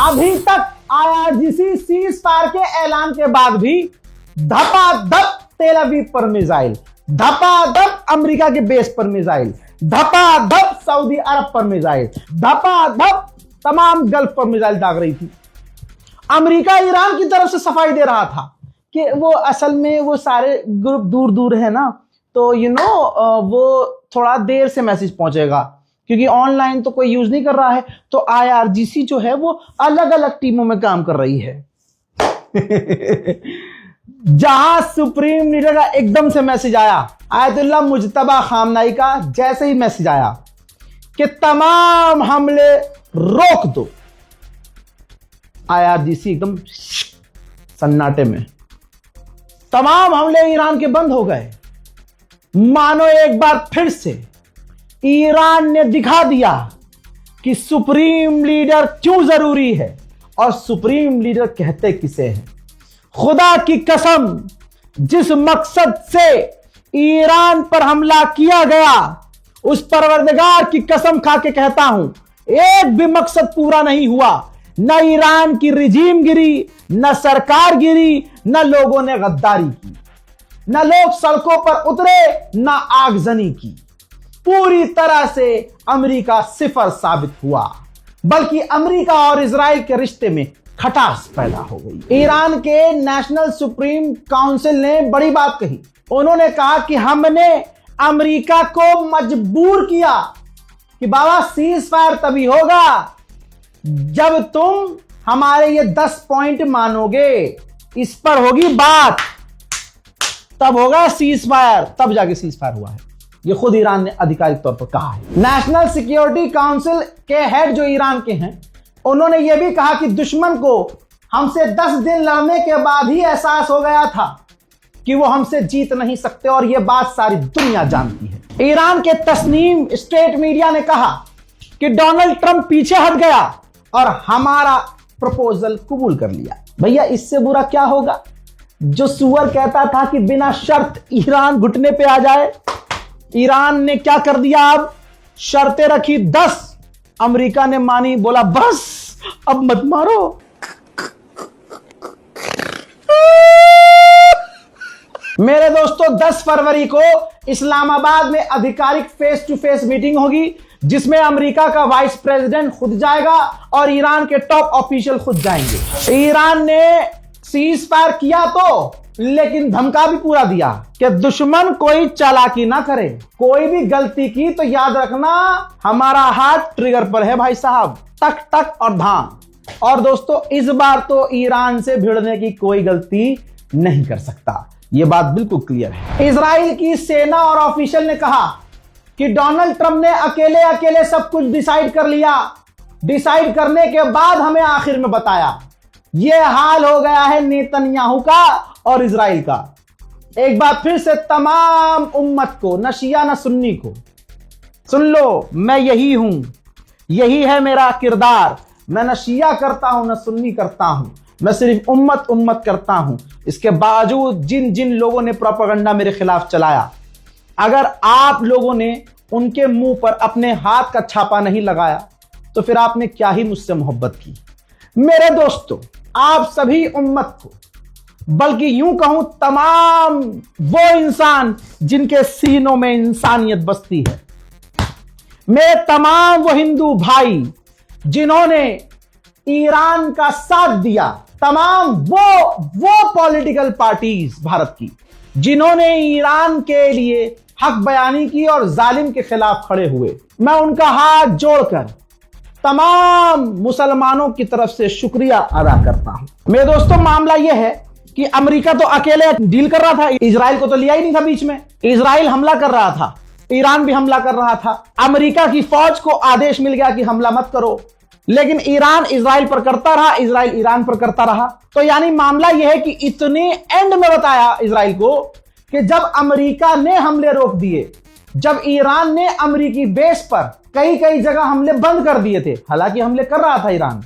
अभी तक IRGC cease fire के ऐलान के बाद भी धपाधप तेल अवीव पर मिसाइल, धपाधप अमेरिका के बेस पर मिसाइल, धपाधप सऊदी अरब पर मिसाइल, धपाधप तमाम गल्फ पर मिसाइल दाग रही थी। अमेरिका ईरान की तरफ से सफाई दे रहा था कि वो असल में वो सारे ग्रुप दूर दूर है ना, तो वो थोड़ा देर से मैसेज पहुंचेगा क्योंकि ऑनलाइन तो कोई यूज नहीं कर रहा है। तो IRGC जो है वो अलग अलग टीमों में काम कर रही है। जहां सुप्रीम लीडर का एकदम से मैसेज आया, आयतुल्ला मुज्तबा खामनाई का जैसे ही मैसेज आया कि तमाम हमले रोक दो, IRGC एकदम सन्नाटे में, तमाम हमले ईरान के बंद हो गए। मानो एक बार फिर से ईरान ने दिखा दिया कि सुप्रीम लीडर क्यों जरूरी है और सुप्रीम लीडर कहते किसे हैं। खुदा की कसम, जिस मकसद से ईरान पर हमला किया गया, उस परवरदिगार की कसम खा के कहता हूं, एक भी मकसद पूरा नहीं हुआ। न ईरान की रिजीम गिरी, न सरकार गिरी, न लोगों ने गद्दारी की, न लोग सड़कों पर उतरे, न आगजनी की। पूरी तरह से अमेरिका सिफर साबित हुआ, बल्कि अमेरिका और इजराइल के रिश्ते में खटास पैदा हो गई। ईरान के नेशनल सुप्रीम काउंसिल ने बड़ी बात कही। उन्होंने कहा कि हमने अमेरिका को मजबूर किया कि बाबा सीज फायर तभी होगा जब तुम हमारे ये 10 पॉइंट मानोगे, इस पर होगी बात, तब होगा सीज फायर। तब जाके सीज फायर हुआ है, ये खुद ईरान ने आधिकारिक तौर पर कहा है। नेशनल सिक्योरिटी काउंसिल के हेड जो ईरान के हैं, उन्होंने यह भी कहा कि दुश्मन को हमसे 10 दिन लड़ने के बाद ही एहसास हो गया था कि वो हमसे जीत नहीं सकते, और यह बात सारी दुनिया जानती है। ईरान के तस्नीम स्टेट मीडिया ने कहा कि डोनाल्ड ट्रंप पीछे हट गया और हमारा प्रपोजल कबूल कर लिया। भैया इससे बुरा क्या होगा? जो सुअर कहता था कि बिना शर्त ईरान घुटने पे आ जाए, ईरान ने क्या कर दिया? अब शर्तें रखी 10, अमेरिका ने मानी, बोला बस अब मत मारो। मेरे दोस्तों, 10 फरवरी को इस्लामाबाद में आधिकारिक फेस टू फेस मीटिंग होगी, जिसमें अमेरिका का वाइस प्रेसिडेंट खुद जाएगा और ईरान के टॉप ऑफिशियल खुद जाएंगे। ईरान ने सीज फायर किया तो, लेकिन धमका भी पूरा दिया कि दुश्मन कोई चालाकी ना करे, कोई भी गलती की तो याद रखना हमारा हाथ ट्रिगर पर है भाई साहब, टक टक और धाम। और दोस्तों, इस बार तो ईरान से भिड़ने की कोई गलती नहीं कर सकता, यह बात बिल्कुल क्लियर है। इजराइल की सेना और ऑफिशियल ने कहा कि डोनाल्ड ट्रंप ने अकेले अकेले सब कुछ डिसाइड कर लिया, डिसाइड करने के बाद हमें आखिर में बताया। यह हाल हो गया है नेतन्याहू का और इजराइल का। एक बार फिर से तमाम उम्मत को, न शिया न सुन्नी को, सुन लो, मैं यही हूं, यही है मेरा किरदार। मैं न शिया करता हूं न सुन्नी करता हूं, मैं सिर्फ उम्मत उम्मत करता हूं। इसके बावजूद जिन जिन लोगों ने प्रोपेगेंडा मेरे खिलाफ चलाया, अगर आप लोगों ने उनके मुंह पर अपने हाथ का छापा नहीं लगाया तो फिर आपने क्या ही मुझसे मोहब्बत की। मेरे दोस्तों, आप सभी उम्मत को, बल्कि यूं कहूं तमाम वो इंसान जिनके सीनों में इंसानियत बसती है, मेरे तमाम वो हिंदू भाई जिन्होंने ईरान का साथ दिया, तमाम वो पॉलिटिकल पार्टीज भारत की जिन्होंने ईरान के लिए हक बयानी की और जालिम के खिलाफ खड़े हुए, मैं उनका हाथ जोड़कर तमाम मुसलमानों की तरफ से शुक्रिया अदा करता हूं। मेरे दोस्तों, मामला यह है कि अमेरिका तो अकेले डील कर रहा था, इजराइल को तो लिया ही नहीं था बीच में। इजराइल हमला कर रहा था, ईरान भी हमला कर रहा था। अमेरिका की फौज को आदेश मिल गया कि हमला मत करो, लेकिन ईरान इजराइल पर करता रहा, इजराइल ईरान पर करता रहा। तो यानी मामला यह है कि इतने एंड में बताया इजराइल को कि जब अमेरिका ने हमले रोक दिए, जब ईरान ने अमेरिकी बेस पर कई कई जगह हमले बंद कर दिए थे, हालांकि हमले कर रहा था ईरान,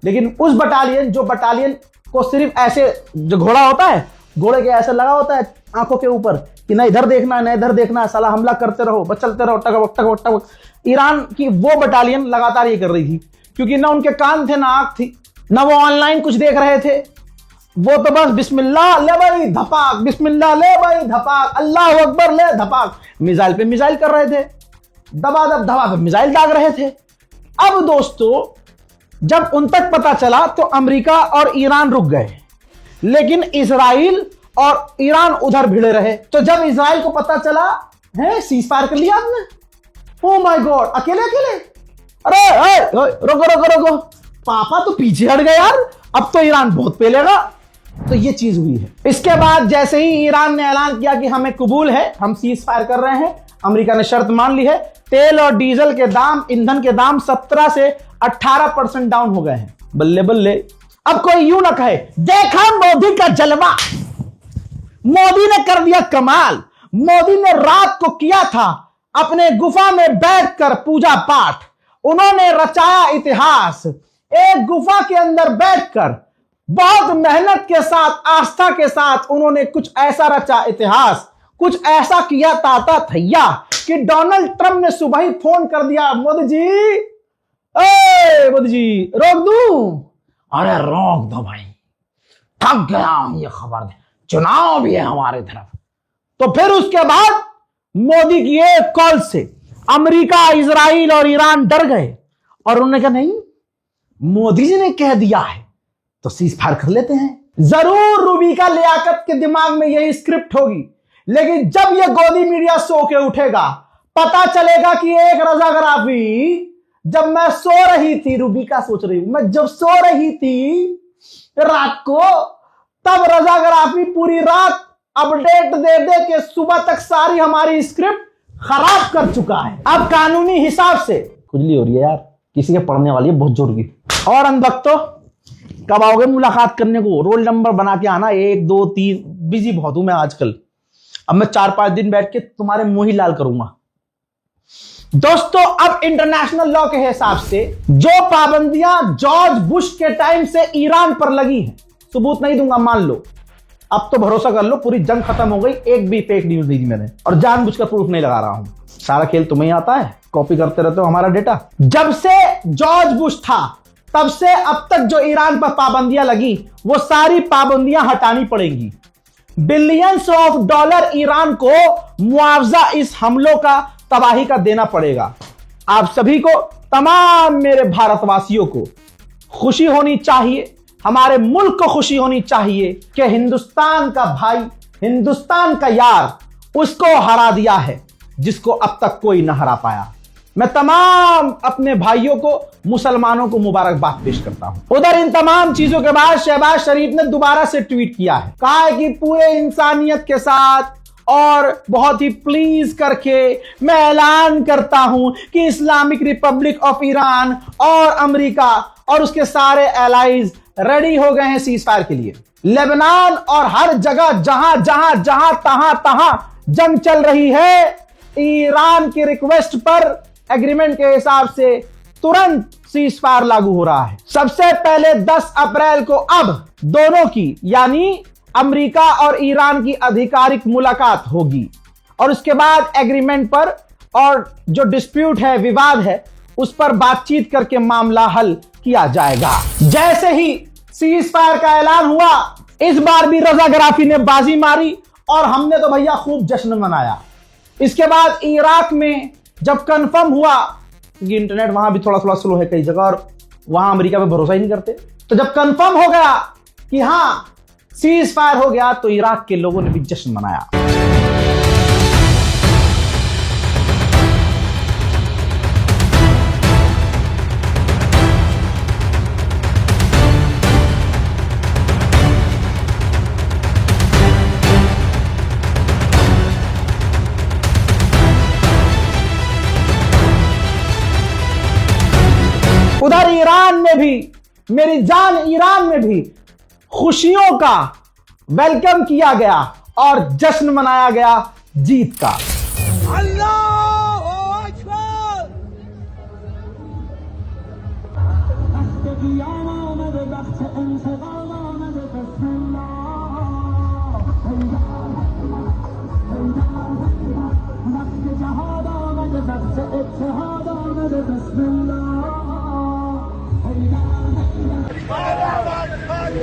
लेकिन उस बटालियन को सिर्फ ऐसे, जो घोड़ा होता है, घोड़े के ऐसे लगा होता है आंखों के ऊपर कि ना इधर देखना ना इधर देखना, साला हमला करते रहो, बस चलते रहो, टक टक टक। ईरान की वो बटालियन लगातार ये कर रही थी, क्योंकि ना उनके कान थे ना आंख थी, ना वो ऑनलाइन कुछ देख रहे थे, वो तो बस बिस्मिल्लाह ले भाई धपाक, बिस्मिल्लाह ले भाई धपाक, अल्लाह अकबर ले धपाक, मिसाइल पे मिसाइल कर रहे थे, दबा दब धबा पे मिसाइल दाग रहे थे। अब दोस्तों जब उन तक पता चला तो अमेरिका और ईरान रुक गए, लेकिन इजराइल और ईरान उधर भिड़े रहे। तो जब इजराइल को पता चला है सीज फायर कर लिया आपने, ओ माय गॉड, अकेले अकेले, अरे रोको रोको रोको, पापा तो पीछे हट गए यार, अब तो ईरान बहुत पेलेगा। तो ये चीज हुई है। इसके बाद जैसे ही ईरान ने ऐलान किया कि हमें कबूल है, हम सीज फायर कर रहे हैं, अमेरिका ने शर्त मान ली है, तेल और डीजल के दाम, ईंधन के दाम 17 से 18% डाउन हो गए हैं। बल्ले बल्ले। अब कोई यूं ना कहे देखा मोदी का जलवा, मोदी ने कर दिया कमाल, मोदी ने रात को किया था अपने गुफा में बैठकर पूजा पाठ, उन्होंने रचाया इतिहास। एक गुफा के अंदर बैठकर बहुत मेहनत के साथ, आस्था के साथ उन्होंने कुछ ऐसा रचा इतिहास, कुछ ऐसा किया ताता थैया कि डोनाल्ड ट्रंप ने सुबह ही फोन कर दिया, मोदी जी, ए मोदी जी रोक दूं? अरे रोक दो भाई, थक गया हूं ये खबर दे, चुनाव भी है हमारे तरफ। तो फिर उसके बाद मोदी की एक कॉल से अमेरिका, इजराइल और ईरान डर गए और उन्होंने कहा नहीं, मोदी जी ने कह दिया है तो सीज फायर कर लेते हैं। जरूर रूबिका लियाकत के दिमाग में यही स्क्रिप्ट होगी, लेकिन जब यह गोदी मीडिया सो के उठेगा, पता चलेगा कि एक रजा गराफी, जब मैं सो रही थी, रूबिका सोच रही हूं, मैं जब सो रही थी रात को, तब रजा गराफी पूरी रात अपडेट दे दे के सुबह तक सारी हमारी स्क्रिप्ट खराब कर चुका है। अब कानूनी हिसाब से खुजली हो रही है यार, किसी के पढ़ने वाली है बहुत जोर की। और अनबख्तो कब आओगे मुलाकात करने को? रोल नंबर बना के आना, 1 2 3, बिजी बहुत हूं मैं आजकल। अब मैं 4-5 दिन बैठ के तुम्हारे मुंह ही लाल करूंगा। दोस्तों अब इंटरनेशनल लॉ के हिसाब से जो पाबंदियां जॉर्ज बुश के टाइम से ईरान पर लगी हैं, सबूत नहीं दूंगा मान लो, अब तो भरोसा कर लो पूरी जंग खत्म हो गई, एक भी फेक न्यूज नहीं दी मैंने, और जानबूझकर प्रूफ नहीं लगा रहा हूं। सारा खेल तुम्हें ही आता है, कॉपी करते रहते हो हमारा डेटा। जब से जॉर्ज बुश था तब से अब तक जो ईरान पर पाबंदियां लगी, वो सारी पाबंदियां हटानी पड़ेंगी। बिलियंस ऑफ डॉलर ईरान को मुआवजा इस हमलों का, तबाही का देना पड़ेगा। आप सभी को, तमाम मेरे भारतवासियों को खुशी होनी चाहिए, हमारे मुल्क को खुशी होनी चाहिए कि हिंदुस्तान का भाई, हिंदुस्तान का यार उसको हरा दिया है जिसको अब तक कोई न हरा पाया। मैं तमाम अपने भाइयों को, मुसलमानों को मुबारकबाद पेश करता हूं। उधर इन तमाम चीजों के बाद शहबाज शरीफ ने दोबारा से ट्वीट किया है, कहा है कि पूरे इंसानियत के साथ और बहुत ही प्लीज करके मैं ऐलान करता हूं कि इस्लामिक रिपब्लिक ऑफ ईरान और अमेरिका और उसके सारे एलाइज रेडी हो गए हैं सीज फायर के लिए। लेबनान और हर जगह जहां जहां जहां तहां जंग चल रही है, ईरान की रिक्वेस्ट पर एग्रीमेंट के हिसाब से तुरंत सीज फायर लागू हो रहा है। सबसे पहले 10 अप्रैल को अब दोनों की, यानी अमेरिका और ईरान की आधिकारिक मुलाकात होगी और उसके बाद एग्रीमेंट पर और जो डिस्प्यूट है, विवाद है, उस पर बातचीत करके मामला हल किया जाएगा। जैसे ही सीज फायर का ऐलान हुआ, इस बार भी रजा गराफी ने बाजी मारी और हमने तो भैया खूब जश्न मनाया। इसके बाद इराक में जब कंफर्म हुआ, क्योंकि इंटरनेट वहां भी थोड़ा थोड़ा स्लो है कई जगह और वहां अमेरिका पे भरोसा ही नहीं करते, तो जब कंफर्म हो गया कि हां सीज फायर हो गया, तो इराक के लोगों ने भी जश्न मनाया। उधर ईरान में भी, मेरी जान ईरान में भी खुशियों का वेलकम किया गया और जश्न मनाया गया जीत का। अल्लाह मेरे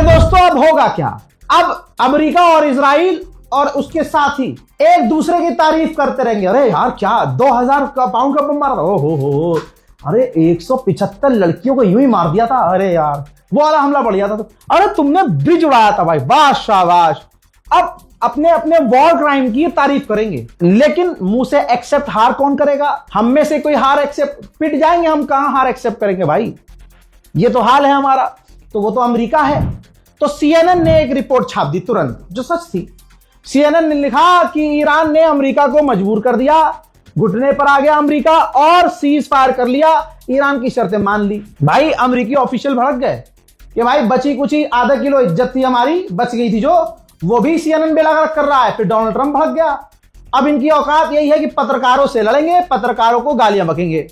दोस्तों अब होगा क्या? अब अमेरिका और इजराइल और उसके साथी एक दूसरे की तारीफ करते रहेंगे। अरे यार क्या 2000 पाउंड का बम मारा था, हो अरे 175 लड़कियों को यूं ही मार दिया था। अरे यार वो वाला हमला बढ़िया था। तो अरे तुमने ब्रिज उड़ाया था भाई, वाह शाबाश। अब अपने अपने वॉर क्राइम की तारीफ करेंगे, लेकिन मुंह से एक्सेप्ट हार कौन करेगा? हम में से कोई हार एक्सेप्ट, पिट जाएंगे हम, कहां हार एक्सेप्ट करेंगे भाई? ये तो हाल है हमारा। तो वो तो अमेरिका है। तो CNN ने एक रिपोर्ट छाप दी तुरंत, जो सच थी। CNN ने लिखा कि ईरान ने अमेरिका को मजबूर कर दिया, घुटने पर आ गया अमेरिका और सीज फायर कर लिया, ईरान की शर्तें मान ली। भाई अमेरिकी ऑफिशियल भड़क गए कि भाई बची कुची आधा किलो इज्जत थी हमारी, बच गई थी जो, वो भी CNN बेला कर रहा है। फिर डोनाल्ड ट्रंप भड़क गया। अब इनकी औकात यही है कि पत्रकारों से लड़ेंगे, पत्रकारों को गालियां बकेंगे।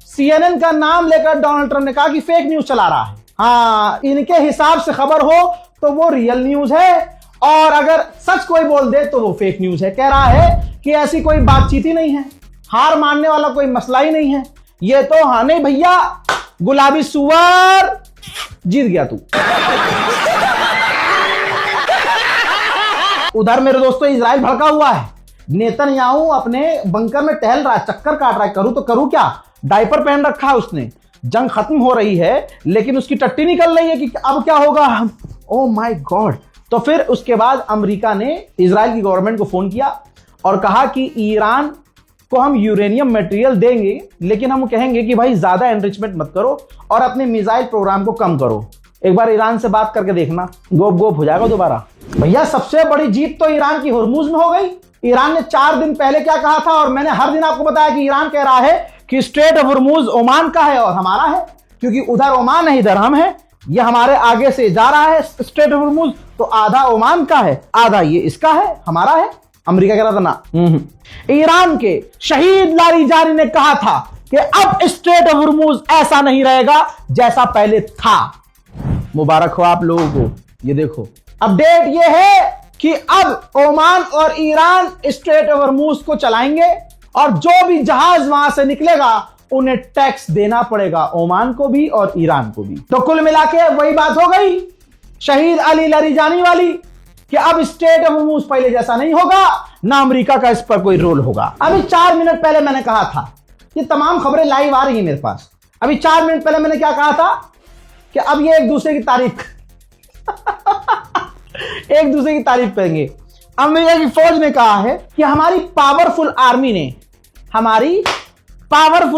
CNN का नाम लेकर डोनाल्ड ट्रंप ने कहा कि फेक न्यूज चला रहा है। हाँ, इनके हिसाब से खबर हो तो वो रियल न्यूज है, और अगर सच कोई बोल दे तो वो फेक न्यूज है। कह रहा है कि ऐसी कोई बातचीत ही नहीं है, हार मानने वाला कोई मसला ही नहीं है। ये तो हाँ नहीं भैया, गुलाबी सुअर, जीत गया तू। उधर मेरे दोस्तों इजराइल भड़का हुआ है। नेतन्याहू अपने बंकर में टहल रहा है, चक्कर काट रहा है। करूं तो करूं क्या? डायपर पहन रखा है उसने। जंग खत्म हो रही है लेकिन उसकी टट्टी निकल रही है कि अब क्या होगा। Oh my God. तो फिर उसके बाद अमेरिका ने इजराइल की गवर्नमेंट को फोन किया और कहा कि ईरान को हम यूरेनियम मटेरियल देंगे, लेकिन हम कहेंगे कि भाई ज्यादा एनरिचमेंट मत करो और अपने मिसाइल प्रोग्राम को कम करो। एक बार ईरान से बात करके देखना, गोप गोप हो जाएगा दोबारा। भैया सबसे बड़ी जीत तो ईरान की हुर्मुज में हो गई। ईरान ने 4 दिन पहले क्या कहा था, और मैंने हर दिन आपको बताया कि ईरान कह रहा है कि स्ट्रेट ऑफ हुर्मुज ओमान का है और हमारा है, क्योंकि उधर ओमान है इधर हम है। ये हमारे आगे से जा रहा है स्ट्रेट ऑफ हुर्मुज, तो आधा ओमान का है, आधा ये इसका है, हमारा है। अमेरिका कह रहा था ना। ईरान के शहीद लारीजानी ने कहा था कि अब स्ट्रेट ऑफ हुर्मुज ऐसा नहीं रहेगा जैसा पहले था। मुबारक हो आप लोगों को। ये देखो अपडेट ये है कि अब ओमान और ईरान स्ट्रेट ऑफ हुर्मुज को चलाएंगे, और जो भी जहाज वहां से निकलेगा उन्हें टैक्स देना पड़ेगा, ओमान को भी और ईरान को भी। तो कुल मिला के वही बात हो गई शहीद अली लारीजानी वाली कि अब स्ट्रेट ऑफ हुर्मुज पहले जैसा नहीं होगा, ना अमेरिका का इस पर कोई रोल होगा। अभी 4 मिनट पहले मैंने कहा था, ये तमाम खबरें लाइव आ रही है मेरे पास। अभी 4 मिनट पहले मैंने क्या कहा था कि अब ये एक दूसरे की तारीफ एक दूसरे की तारीफ करेंगे। अमेरिका की फौज ने कहा है कि हमारी पावरफुल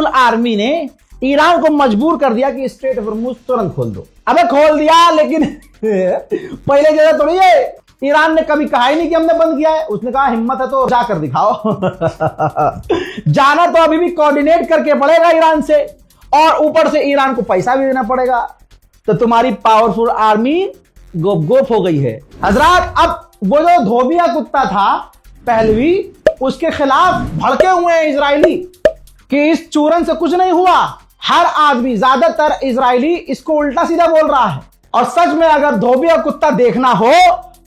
आर्मी ने ईरान को मजबूर कर दिया कि स्ट्रेट ऑफ हुर्मुज तुरंत खोल दो। अबे खोल दिया, लेकिन पहले जगह थोड़ी है। ईरान ने कभी कहा ही नहीं कि हमने बंद किया है। उसने कहा हिम्मत है तो जाकर दिखाओ। जाना तो अभी भी कोऑर्डिनेट करके पड़ेगा ईरान से, और ऊपर से ईरान को पैसा भी देना पड़ेगा। तो तुम्हारी पावरफुल आर्मी गोप गोप हो गई है हजरात। अब वो जो धोबिया कुत्ता था पहलवी, उसके खिलाफ भड़के हुए हैं इजरायली कि इस चूरन से कुछ नहीं हुआ। हर आदमी, ज्यादातर इजरायली इसको उल्टा सीधा बोल रहा है। और सच में अगर धोबिया कुत्ता देखना हो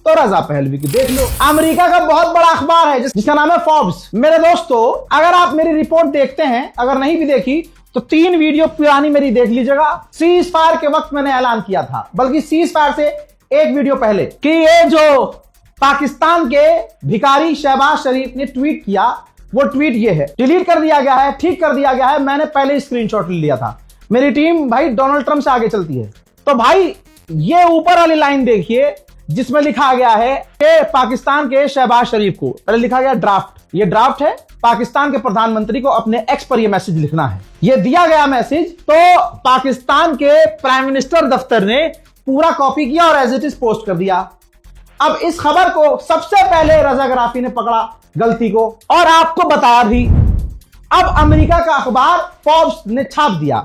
तो रजा पहलवी की देख लो। अमेरिका का बहुत बड़ा अखबार है जिसका नाम है फोर्ब्स। मेरे दोस्तों अगर आप मेरी रिपोर्ट देखते हैं, अगर नहीं भी देखी तो 3 वीडियो पुरानी मेरी देख लीजिएगा। सीज फायर के वक्त मैंने ऐलान किया था, बल्कि सीज फायर से 1 वीडियो पहले, कि ये जो पाकिस्तान के भिखारी शहबाज शरीफ ने ट्वीट किया, वो ट्वीट ये है। डिलीट कर दिया गया है, ठीक कर दिया गया है। मैंने पहले स्क्रीनशॉट ले लिया था। मेरी टीम भाई डोनाल्ड ट्रंप से आगे चलती है। तो भाई ये ऊपर वाली लाइन देखिए जिसमें लिखा गया है कि पाकिस्तान के शहबाज शरीफ को, पहले लिखा गया ड्राफ्ट, ये ड्राफ्ट है। पाकिस्तान के प्रधानमंत्री को अपने एक्स पर ये मैसेज लिखना है। ये दिया गया मैसेज तो पाकिस्तान के प्राइम मिनिस्टर दफ्तर ने पूरा कॉपी किया और एज इट इज पोस्ट कर दिया। अब इस खबर को सबसे पहले रजा गराफी ने पकड़ा गलती को, और आपको बताया भी। अब अमेरिका का अखबार फोर्ब्स ने छाप दिया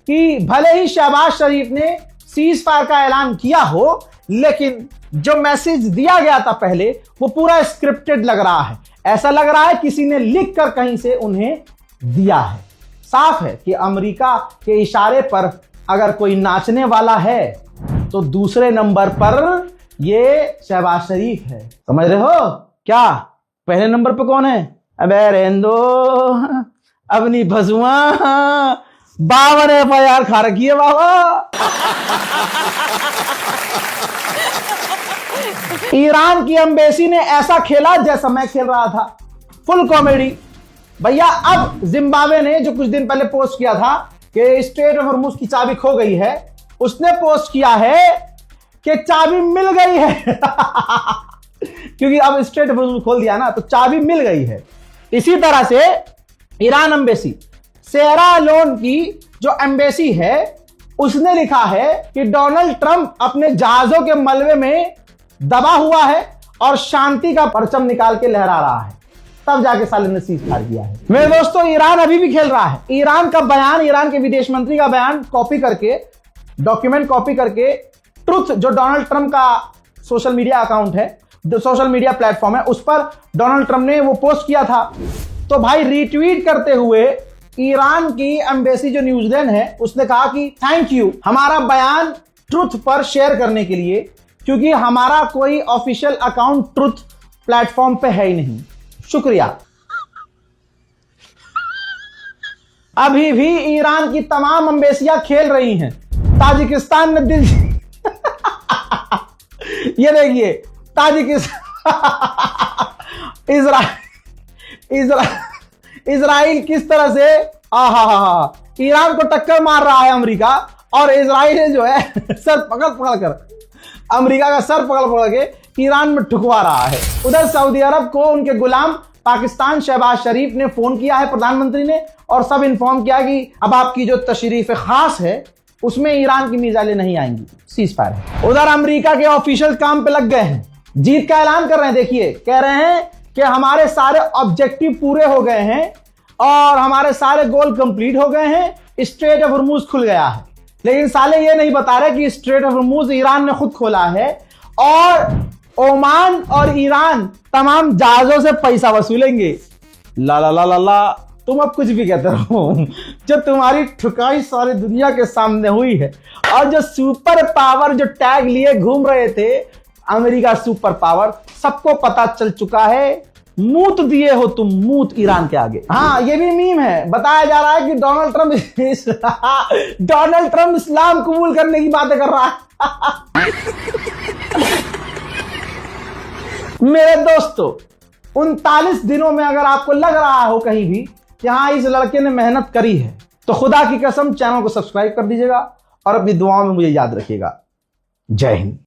कि भले ही शहबाज शरीफ ने सीज फायर का ऐलान किया हो, लेकिन जो मैसेज दिया गया था पहले वो पूरा स्क्रिप्टेड लग रहा है। ऐसा लग रहा है किसी ने लिख कर कहीं से उन्हें दिया है। साफ है कि अमेरिका के इशारे पर अगर कोई नाचने वाला है तो दूसरे नंबर पर ये शहबाज शरीफ है। समझ रहे हो क्या? पहले नंबर पे कौन है? अबे रेंदो अपनी भसुआ 52 FIR खा रखी है बाबा। ईरान की एम्बेसी ने ऐसा खेला जैसा मैं खेल रहा था, फुल कॉमेडी भैया। अब जिम्बाब्वे ने जो कुछ दिन पहले पोस्ट किया था कि स्ट्रेट ऑफ हॉर्मुज की चाबी खो गई है, उसने पोस्ट किया है कि चाबी मिल गई है। क्योंकि अब स्ट्रेट ऑफ हॉर्मुज खोल दिया ना, तो चाबी मिल गई है। इसी तरह से ईरान एम्बेसी, सेरा लोन की जो एम्बेसी है, उसने लिखा है कि डोनाल्ड ट्रंप अपने जहाजों के मलबे में दबा हुआ है और शांति का परचम निकाल के लहरा रहा है। तब जाके साले ने सीज फायर किया है। मेरे दोस्तों, ईरान अभी भी खेल रहा है। ईरान का बयान, ईरान के विदेश मंत्री का बयान कॉपी करके, डॉक्यूमेंट कॉपी करके, ट्रुथ जो डोनाल्ड ट्रंप का सोशल मीडिया अकाउंट है, जो सोशल मीडिया प्लेटफॉर्म है, उस पर डोनाल्ड ट्रंप ने वो पोस्ट किया था। तो भाई रीट्वीट करते हुए ईरान की एम्बेसी जो न्यूजीलैंड है, उसने कहा कि थैंक यू हमारा बयान ट्रुथ पर शेयर करने के लिए, क्योंकि हमारा कोई ऑफिशियल अकाउंट ट्रुथ प्लेटफॉर्म पे है ही नहीं। शुक्रिया। अभी भी ईरान की तमाम एम्बेसियां खेल रही हैं। ताजिकिस्तान ने दिल ये देखिए, ताजिकिस्तान इजराइल किस तरह से ईरान को टक्कर मार रहा है अमेरिका, और इजराइल जो है सर पकड़ पकड़ कर, अमेरिका का सर पकड़ पकड़ के ईरान में ठुकवा रहा है। उधर सऊदी अरब को उनके गुलाम पाकिस्तान शहबाज शरीफ ने फोन किया है, प्रधानमंत्री ने, और सब इन्फॉर्म किया कि अब आपकी जो तशरीफ खास है उसमें ईरान की मिसाइलें नहीं आएंगी, सीज फायर है। उधर अमेरिका के ऑफिशियल काम पे लग गए हैं, जीत का ऐलान कर रहे हैं। देखिए, कह रहे हैं कि हमारे सारे ऑब्जेक्टिव पूरे हो गए हैं और हमारे सारे गोल कंप्लीट हो गए हैं, स्ट्रेट ऑफ हॉर्मुज खुल गया है। लेकिन साले ये नहीं बता रहे कि स्ट्रेट ऑफ हॉर्मुज ईरान ने खुद खोला है और ओमान और ईरान तमाम जहाजों से पैसा वसूलेंगे। ला ला ला ला ला, तुम अब कुछ भी कहते रहो। जो तुम्हारी ठुकाई सारी दुनिया के सामने हुई है, और जो सुपर पावर जो टैग लिए घूम रहे थे, अमेरिका सुपर पावर, सबको पता चल चुका है। मूत दिए हो तुम, मूत ईरान के आगे। हाँ, ये भी मीम है, बताया जा रहा है कि डोनाल्ड ट्रंप इस्लाम कबूल करने की बातें कर रहा है। मेरे दोस्तों, 39 दिनों में अगर आपको लग रहा हो कहीं भी कि हाँ इस लड़के ने मेहनत करी है, तो खुदा की कसम चैनल को सब्सक्राइब कर दीजिएगा और अपनी दुआओं में मुझे याद रखिएगा। जय हिंद।